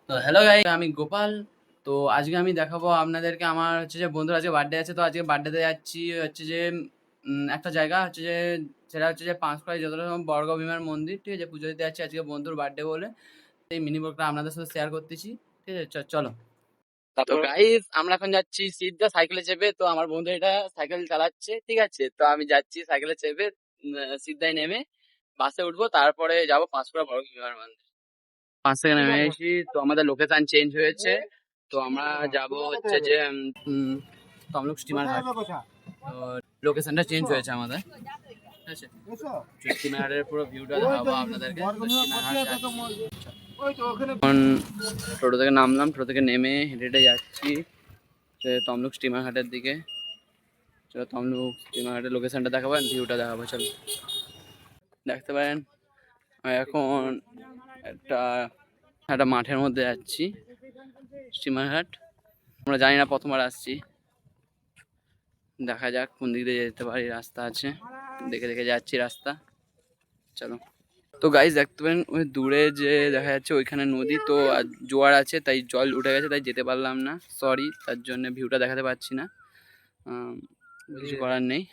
তো hello guys, আমি গোপাল। তো আজকে আমি দেখাবো আপনাদেরকে আমার হচ্ছে যে বন্ধুর আজকে বার্থডে আছে। তো আজকে বার্থডেতে যাচ্ছি হচ্ছে যে একটা জায়গা হচ্ছে যে সেটা হচ্ছে যে পাঁশকুড়ায় যতটা সম্ভব বর্গ ভীমার মন্দির, ঠিক আছে? পুজো দিতে যাচ্ছি আজকে বন্ধুর বার্থডে বলে। এই মিনি ব্লগটা আপনাদের সাথে শেয়ার করতেছি, ঠিক আছে? চলো। তো গাইস, আমরা এখন যাচ্ছি সিদ্ধা সাইকেলে চেপে। তো আমার বন্ধু এটা সাইকেল চালাচ্ছে, ঠিক আছে? তো আমি যাচ্ছি সাইকেলে চেপে সিদ্ধায় নেমে বাসে উঠবো, তারপরে যাবো পাঁশকুড়া বর্গ ভীমার মন্দির। 5 সেকেন্ড নেমে এসেছি। তো আমাদের লোকেশন চেঞ্জ হয়েছে। তো আমরা যাব হচ্ছে যে তমলুক স্টিমার ঘাট। তো লোকেশনটা চেঞ্জ হয়েছে আমাদের, ঠিক আছে? স্টিমার ঘাটের পুরো ভিউটা দেখাবো আপনাদেরকে। তো স্টিমার ঘাট যাচ্ছি। এখন টোটো থেকে নামলাম, টোটো থেকে নেমে হেঁটে হেঁটে যাচ্ছি তমলুক স্টিমার ঘাটের দিকে। চলো তমলুক স্টিমার ঘাটের লোকেশনটা দেখাবো, ভিউটা দেখাবো। চলো, দেখতে পারেন আমি এখন একটা একটা মাঠের মধ্যে যাচ্ছি, স্টিমার ঘাট। আমরা জানি না, প্রথমবার আসছি, দেখা যাক কোন দিক দিয়ে যেতে পারি। রাস্তা আছে, দেখে দেখে যাচ্ছি রাস্তা। চলো। তো গাইস, দেখতে পারেন ওই দূরে যে দেখা যাচ্ছে ওইখানে নদী। তো জোয়ার আছে, তাই জল উঠে গেছে, তাই যেতে পারলাম না, সরি। তার জন্য ভিউটা দেখাতে পারছি না, কিছু করার নেই।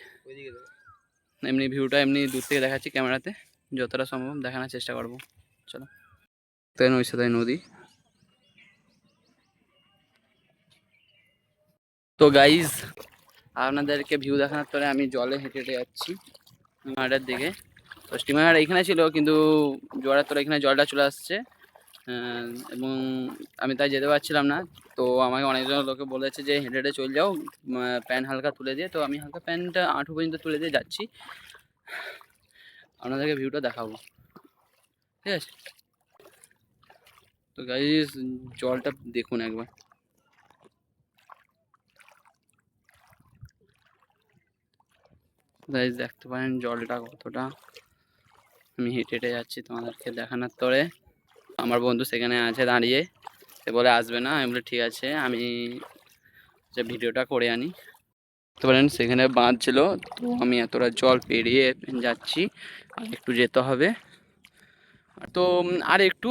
এমনি ভিউটা এমনি দূর থেকে দেখাচ্ছি ক্যামেরাতে, যতটা সম্ভব দেখানোর চেষ্টা করবো। চলো। তাই ওই সাথে নদী। তো গাইজ, আপনাদেরকে ভিউ দেখানোর পরে আমি জলে হেঁটে হেঁটে যাচ্ছি মাঠের দিকে। তো স্টিমার এইখানে ছিল, কিন্তু জোয়ারের তোর এখানে জলটা চলে আসছে, এবং আমি তাই যেতে পারছিলাম না। তো আমাকে অনেকজন লোকে বলেছে যে হেঁটে হেঁটে চলে যাও, প্যান্ট হালকা তুলে দিয়ে। তো আমি হালকা প্যান্টটা আঁটু পর্যন্ত তুলে দিয়ে যাচ্ছি, আপনাদেরকে ভিউটা দেখাবো, ঠিক আছে? তো গাইজ, জলটা দেখুন একবার। গাইজ, দেখতে পারেন জলটা কতটা। আমি হেঁটে হেঁটে যাচ্ছি তোমাদেরকে দেখানোর তরে। আমার বন্ধু সেখানে আছে দাঁড়িয়ে, সে বলে আসবে না। আমি বলে ঠিক আছে, আমি যে ভিডিওটা করে আনি। বুঝতে পারেন সেখানে বাঁধ ছিল, তো আমি এতটা জল পেরিয়ে যাচ্ছি, আর একটু যেতে হবে। তো আর একটু,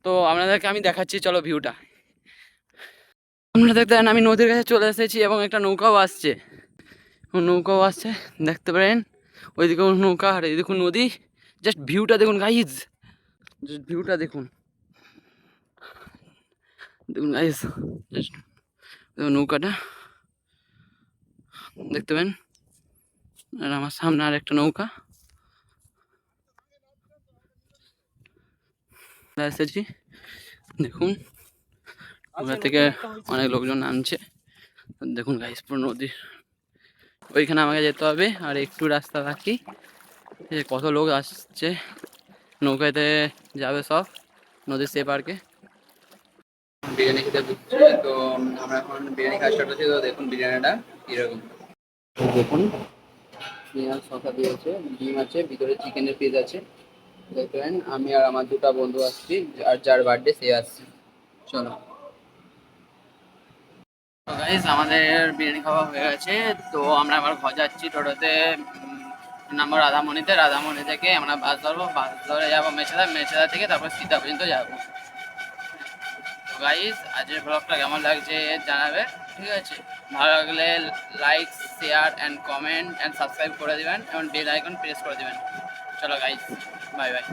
তো আপনাদেরকে আমি দেখাচ্ছি, চলো ভিউটা। আপনারা দেখতে পারেন আমি নদীর কাছে চলে এসেছি, এবং একটা নৌকাও আসছে, দেখতে পারেন। ওইদিকে নৌকা আর এই দেখুন নদী। জাস্ট ভিউটা দেখুন গাইজ, জাস্ট ভিউটা দেখুন, দেখুন গাইজ, জাস্ট নৌকাটা দেখতে পেন। আর আমার সামনে আর একটা নৌকা এসেছি, দেখুন। নৌকা থেকে অনেক লোকজন নামছে, দেখুন গাইস পুরো নদী। ওইখানে আমাকে যেতে হবে, আর একটু রাস্তা বাকি। কত লোক আসছে, নৌকাতে যাবে সব নদীর সে পার্কে। বিরিয়ানি খেতে ঢুকছে, তো আমরা এখন বিরিয়ানি খাওয়া স্টার্ট করছি। তো দেখুন বিরিয়ানিটা কীরকম, দেখুন। পেঁয়াজ শসা দিয়েছে, ডিম আছে, ভিতরে চিকেনের পিস আছে, দেখবেন। আমি আর আমার দুটো বন্ধু আসছি, আর যার বার্থডে সে আসছে। চলো। তো গাইস, আমাদের বিরিয়ানি খাওয়া হয়ে গেছে। তো আমরা আবার ঘর যাচ্ছি টোটোতে। নামবো রাধামণিতে, রাধামণি থেকে আমরা বাস ধরবো, বাস ধরে যাবো মেছেদা, মেছেদা থেকে তারপর সিদ্ধা পর্যন্ত যাবো। তো গাইস, আজকের ব্লগটা কেমন লাগছে জানাবে, ঠিক আছে? ভালো লাগলে like, share and comment and subscribe করে দেবেন, এবং বেল আইকন প্রেস করে দেবেন। চলো গাইস, বাই বাই।